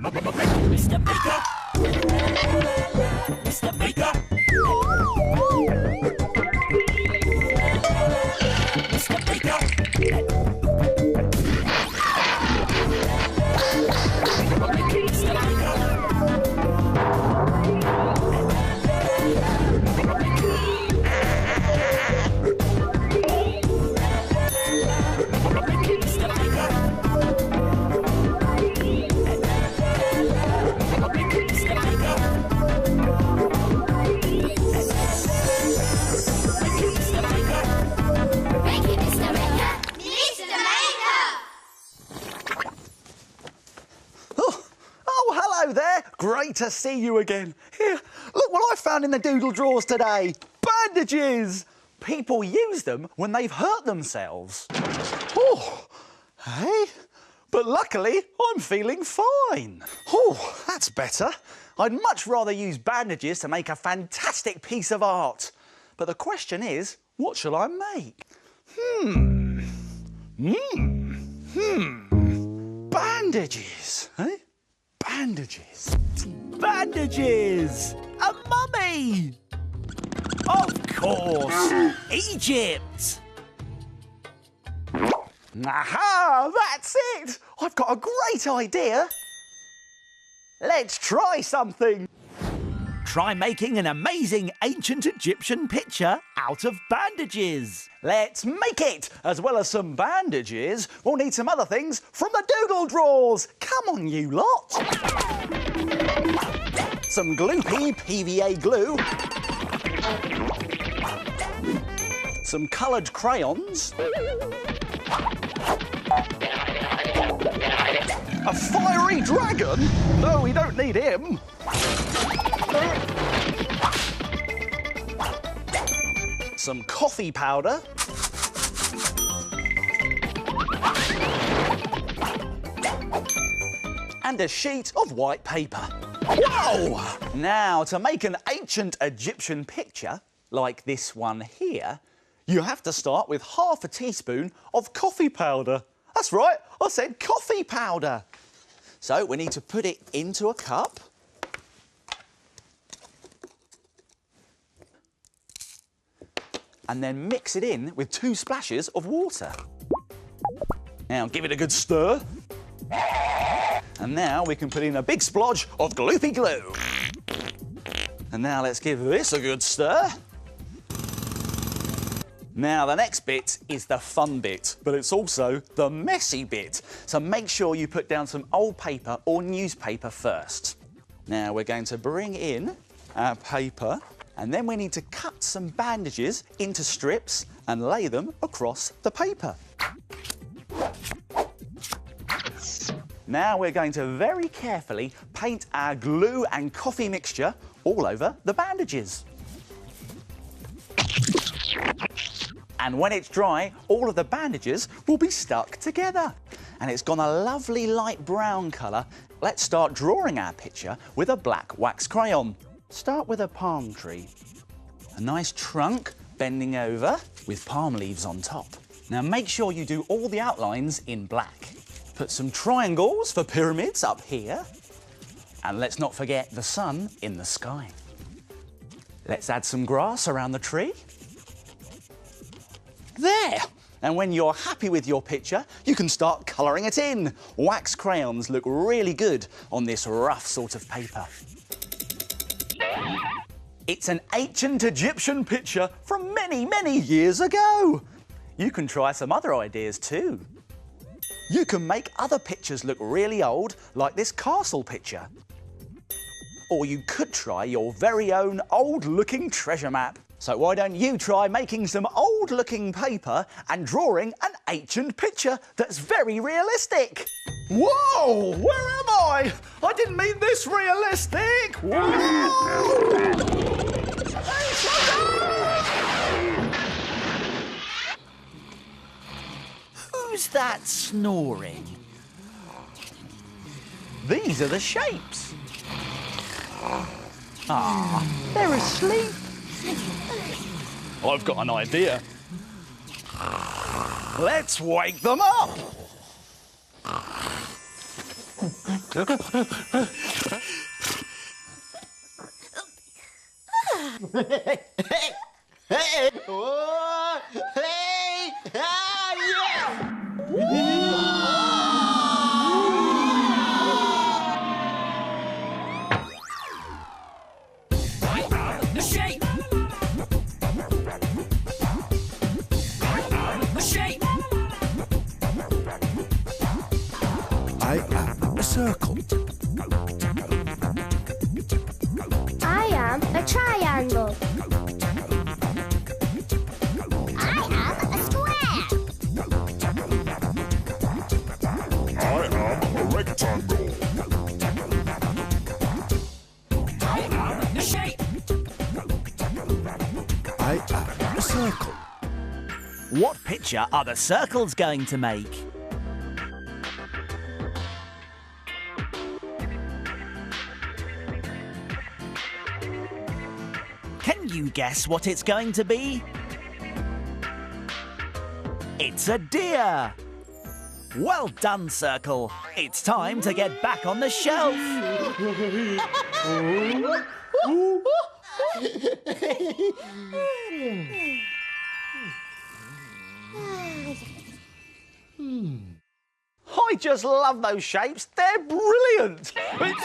Mr. Baker! Mr. Baker! Mr. Baker! Hello there, great to see you again. Here, look what I found in the doodle drawers today. Bandages! People use them when they've hurt themselves. Oh, hey? But luckily, I'm feeling fine. Oh, that's better. I'd much rather use bandages to make a fantastic piece of art. But the question is, what shall I make? Bandages, eh? Bandages. Bandages! A mummy! Of course! Egypt! Aha! That's it! I've got a great idea! Let's try something! Try making an amazing ancient Egyptian picture out of bandages. Let's make it! As well as some bandages, we'll need some other things from the doodle drawers. Come on, you lot! Some gloopy PVA glue. Some coloured crayons. A fiery dragon? No, we don't need him. Some coffee powder. And a sheet of white paper. Whoa! Now, to make an ancient Egyptian picture, like this one here, you have to start with half a teaspoon of coffee powder. That's right, I said coffee powder. So we need to put it into a cup. And then mix it in with 2 splashes of water. Now give it a good stir. And now we can put in a big splodge of gloopy glue. And now let's give this a good stir. Now the next bit is the fun bit, but it's also the messy bit. So make sure you put down some old paper or newspaper first. Now we're going to bring in our paper, and then we need to cut some bandages into strips and lay them across the paper. Now we're going to very carefully paint our glue and coffee mixture all over the bandages. And when it's dry, all of the bandages will be stuck together. And it's gone a lovely light brown colour. Let's start drawing our picture with a black wax crayon. Start with a palm tree. A nice trunk bending over with palm leaves on top. Now make sure you do all the outlines in black. Put some triangles for pyramids up here. And let's not forget the sun in the sky. Let's add some grass around the tree. There! And when you're happy with your picture, you can start colouring it in. Wax crayons look really good on this rough sort of paper. It's an ancient Egyptian picture from many, many years ago. You can try some other ideas too. You can make other pictures look really old, like this castle picture. Or you could try your very own old-looking treasure map. So why don't you try making some old-looking paper and drawing an ancient picture that's very realistic? Whoa! Where am I? I didn't mean this realistic! Whoa! Who's that snoring? These are the shapes. Ah, they're asleep. I've got an idea. Let's wake them up. The shape. The shape. I am a circle. I am a triangle. I am a square. I am a rectangle. The shape. I am a circle. What picture are the circles going to make? Can you guess what it's going to be? It's a deer! Well done, Circle. It's time to get back on the shelf. I just love those shapes. They're brilliant.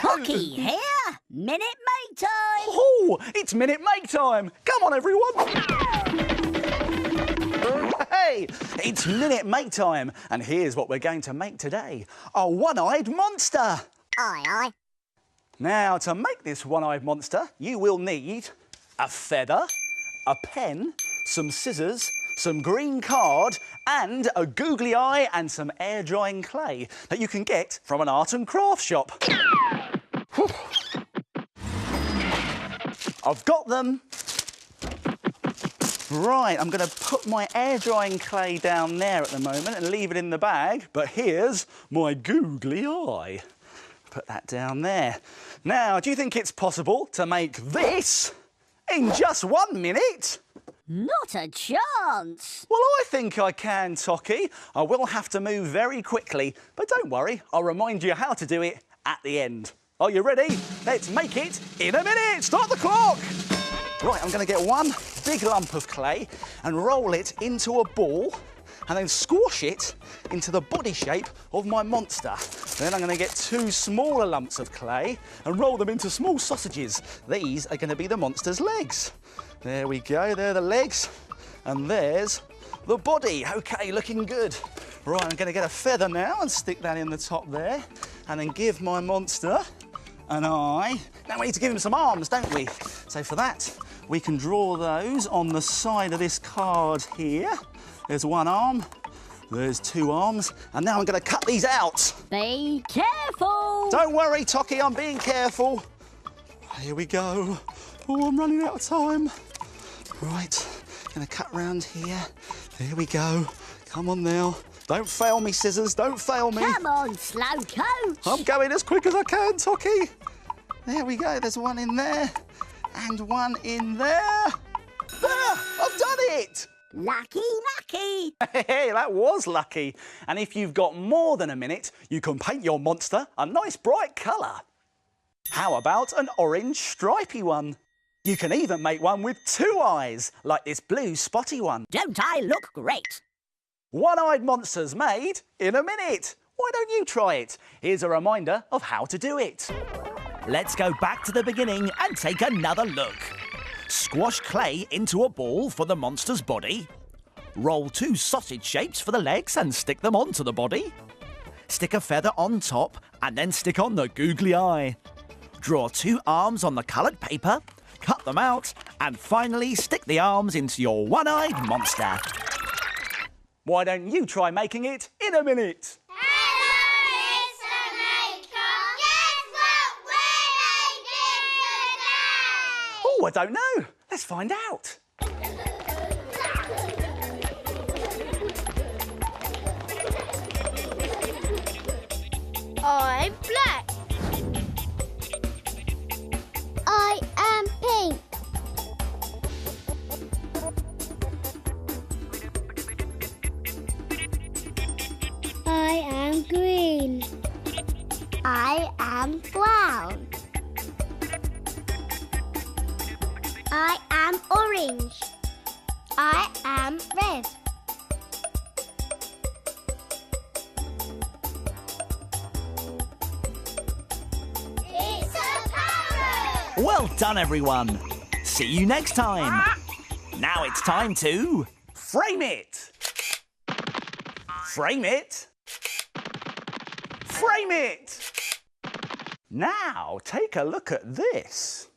Cookie here. Minute Maid time. Oh, it's Minute Make time. Come on, everyone. Hey, it's Minute Make time. And here's what we're going to make today. A one-eyed monster. Aye, aye. Now, to make this one-eyed monster, you will need a feather, a pen, some scissors, some green card, and a googly eye and some air-drying clay that you can get from an art and craft shop. I've got them. Right, I'm going to put my air-drying clay down there at the moment and leave it in the bag, but here's my googly eye. Put that down there. Now, do you think it's possible to make this in just 1 minute? Not a chance. Well, I think I can, Tocky. I will have to move very quickly, but don't worry, I'll remind you how to do it at the end. Are you ready? Let's make it in a minute. Start the clock. Right, I'm going to get one big lump of clay and roll it into a ball and then squash it into the body shape of my monster. Then I'm going to get two smaller lumps of clay and roll them into small sausages. These are going to be the monster's legs. There we go, they're the legs, and there's the body. OK, looking good. Right, I'm going to get a feather now and stick that in the top there, and then give my monster an eye. Now we need to give him some arms, don't we? So for that, we can draw those on the side of this card here. There's one arm, there's two arms, and now I'm going to cut these out. Be careful. Don't worry, Tocky, I'm being careful. Here we go. Oh, I'm running out of time. Right, gonna cut round here. There we go. Come on now. Don't fail me, scissors. Don't fail me. Come on, slow coach. I'm going as quick as I can, Tocky. There we go. There's one in there and one in there. There, I've done it. Lucky, lucky. Hey, that was lucky. And if you've got more than a minute, you can paint your monster a nice bright colour. How about an orange stripy one? You can even make one with two eyes, like this blue spotty one. Don't I look great? One-eyed monsters made in a minute. Why don't you try it? Here's a reminder of how to do it. Let's go back to the beginning and take another look. Squash clay into a ball for the monster's body. Roll two sausage shapes for the legs and stick them onto the body. Stick a feather on top and then stick on the googly eye. Draw two arms on the coloured paper, cut them out, and finally stick the arms into your one-eyed monster. Why don't you try making it in a minute? Hello, Mr. Maker. Guess what we're making today? Oh, I don't know. Let's find out. I'm black. I am pink. I am green. I brown. I am orange. I am red. It's a parrot! Well done, everyone. See you next time. Now it's time to frame it. Frame it. Frame it. Now take a look at this.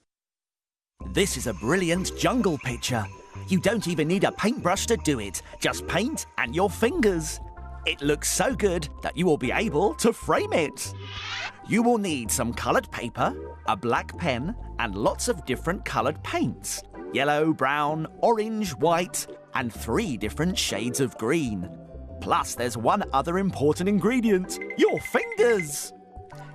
This is a brilliant jungle picture. You don't even need a paintbrush to do it. Just paint and your fingers. It looks so good that you will be able to frame it. You will need some coloured paper, a black pen, and lots of different coloured paints. Yellow, brown, orange, white, and 3 different shades of green. Plus, there's one other important ingredient, your fingers.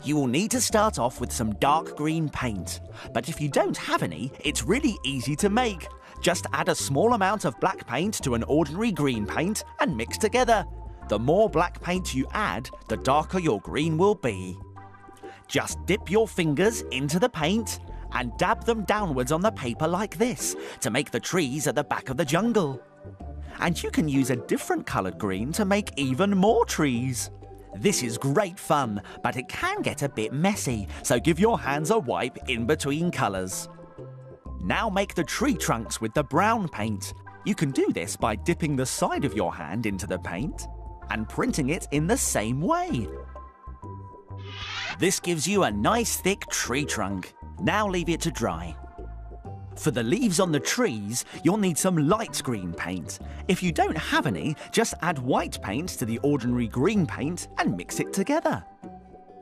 You will need to start off with some dark green paint. But if you don't have any, it's really easy to make. Just add a small amount of black paint to an ordinary green paint and mix together. The more black paint you add, the darker your green will be. Just dip your fingers into the paint and dab them downwards on the paper like this to make the trees at the back of the jungle. And you can use a different coloured green to make even more trees. This is great fun, but it can get a bit messy, so give your hands a wipe in between colours. Now make the tree trunks with the brown paint. You can do this by dipping the side of your hand into the paint and printing it in the same way. This gives you a nice thick tree trunk. Now leave it to dry. For the leaves on the trees, you'll need some light green paint. If you don't have any, just add white paint to the ordinary green paint and mix it together.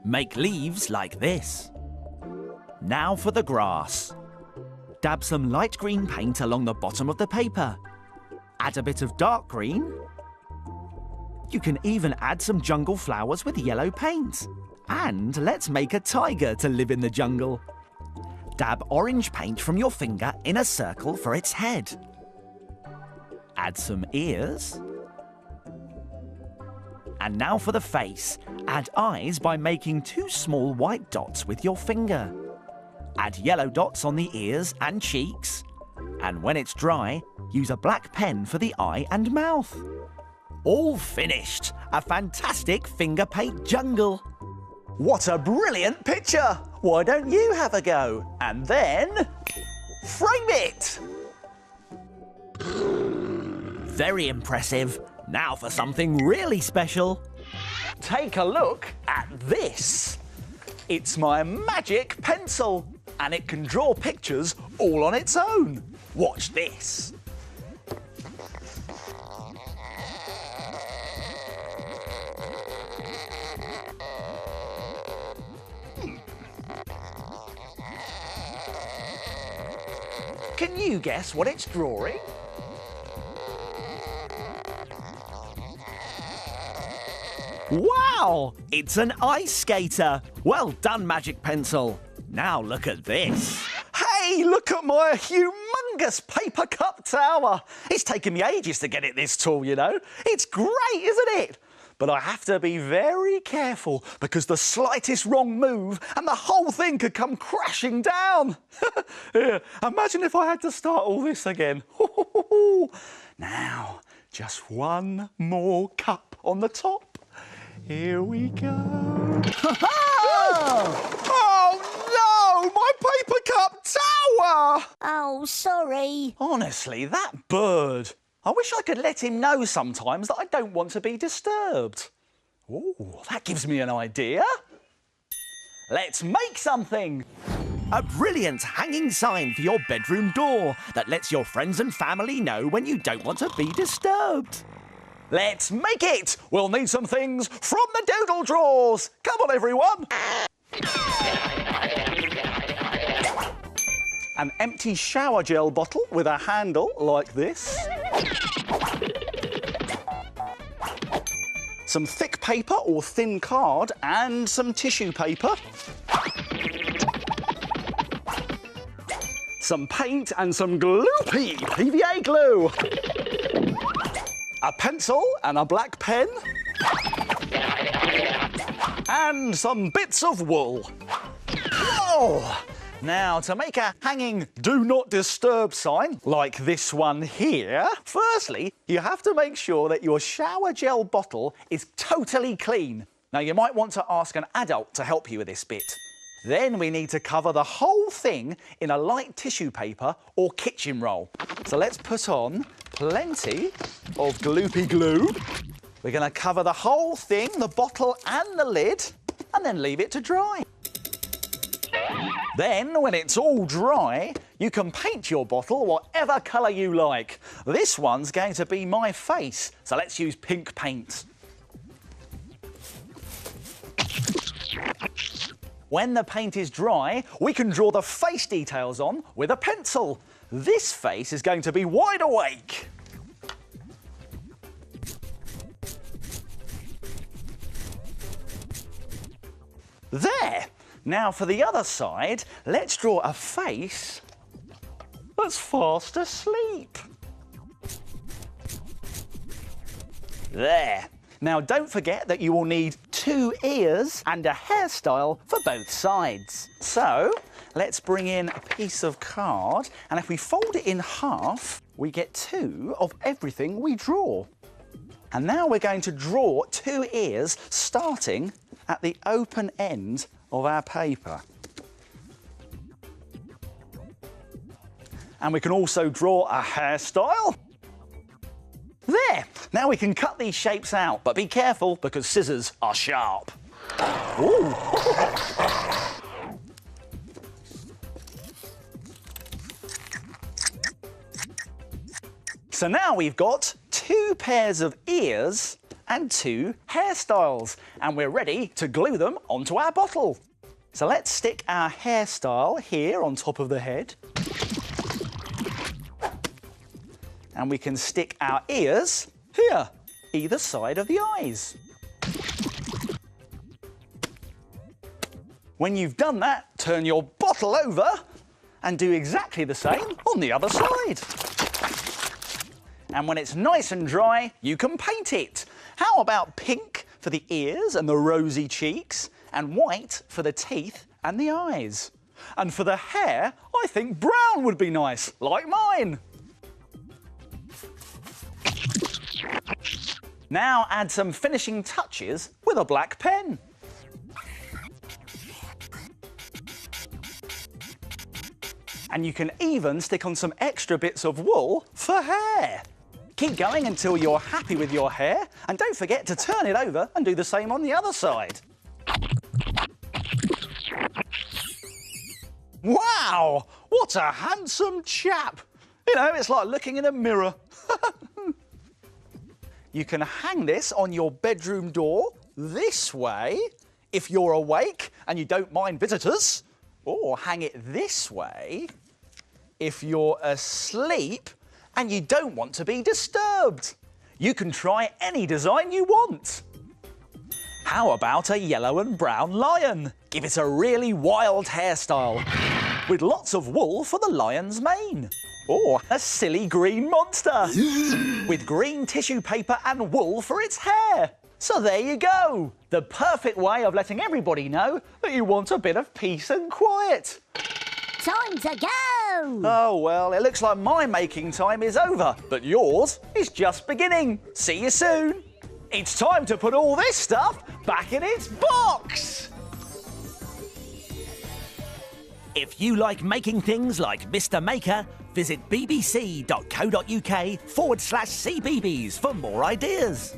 Make leaves like this. Now for the grass. Dab some light green paint along the bottom of the paper. Add a bit of dark green. You can even add some jungle flowers with yellow paint. And let's make a tiger to live in the jungle. Dab orange paint from your finger in a circle for its head. Add some ears. And now for the face. Add eyes by making 2 small white dots with your finger. Add yellow dots on the ears and cheeks. And when it's dry, use a black pen for the eye and mouth. All finished! A fantastic finger paint jungle! What a brilliant picture! Why don't you have a go? And then frame it! Very impressive. Now for something really special. Take a look at this. It's my magic pencil, and it can draw pictures all on its own. Watch this. Can you guess what it's drawing? Wow! It's an ice skater! Well done, Magic Pencil. Now look at this. Hey, look at my humongous paper cup tower. It's taken me ages to get it this tall, you know. It's great, isn't it? But I have to be very careful because the slightest wrong move and the whole thing could come crashing down. Yeah, imagine if I had to start all this again. Now, just one more cup on the top. Here we go. Oh no! My paper cup tower! Oh, sorry. Honestly, that bird. I wish I could let him know sometimes that I don't want to be disturbed. Oh, that gives me an idea. Let's make something. A brilliant hanging sign for your bedroom door that lets your friends and family know when you don't want to be disturbed. Let's make it. We'll need some things from the doodle drawers. Come on, everyone. An empty shower gel bottle with a handle like this. Some thick paper or thin card and some tissue paper. Some paint and some gloopy PVA glue. A pencil and a black pen. And some bits of wool. Oh! Now, to make a hanging do not disturb sign, like this one here, firstly, you have to make sure that your shower gel bottle is totally clean. Now, you might want to ask an adult to help you with this bit. Then we need to cover the whole thing in a light tissue paper or kitchen roll. So let's put on plenty of gloopy glue. We're going to cover the whole thing, the bottle and the lid, and then leave it to dry. Then, when it's all dry, you can paint your bottle whatever colour you like. This one's going to be my face, so let's use pink paint. When the paint is dry, we can draw the face details on with a pencil. This face is going to be wide awake. There! Now for the other side, let's draw a face that's fast asleep. There. Now don't forget that you will need 2 ears and a hairstyle for both sides. So let's bring in a piece of card, and if we fold it in half, we get 2 of everything we draw. And now we're going to draw 2 ears starting at the open end of our paper. And we can also draw a hairstyle. There! Now we can cut these shapes out, but be careful because scissors are sharp. Ooh. So now we've got 2 pairs of ears and 2 hairstyles, and we're ready to glue them onto our bottle. So let's stick our hairstyle here on top of the head. And we can stick our ears here, either side of the eyes. When you've done that, turn your bottle over and do exactly the same on the other side. And when it's nice and dry, you can paint it. How about pink for the ears and the rosy cheeks, and white for the teeth and the eyes? And for the hair, I think brown would be nice, like mine. Now add some finishing touches with a black pen. And you can even stick on some extra bits of wool for hair. Keep going until you're happy with your hair, and don't forget to turn it over and do the same on the other side. Wow! What a handsome chap! You know, it's like looking in a mirror. You can hang this on your bedroom door this way if you're awake and you don't mind visitors, or hang it this way if you're asleep and you don't want to be disturbed. You can try any design you want. How about a yellow and brown lion? Give it a really wild hairstyle with lots of wool for the lion's mane. Or a silly green monster with green tissue paper and wool for its hair. So there you go. The perfect way of letting everybody know that you want a bit of peace and quiet. Time to go! Oh, well, it looks like my making time is over, but yours is just beginning. See you soon. It's time to put all this stuff back in its box. If you like making things like Mr. Maker, visit bbc.co.uk/cbbs for more ideas.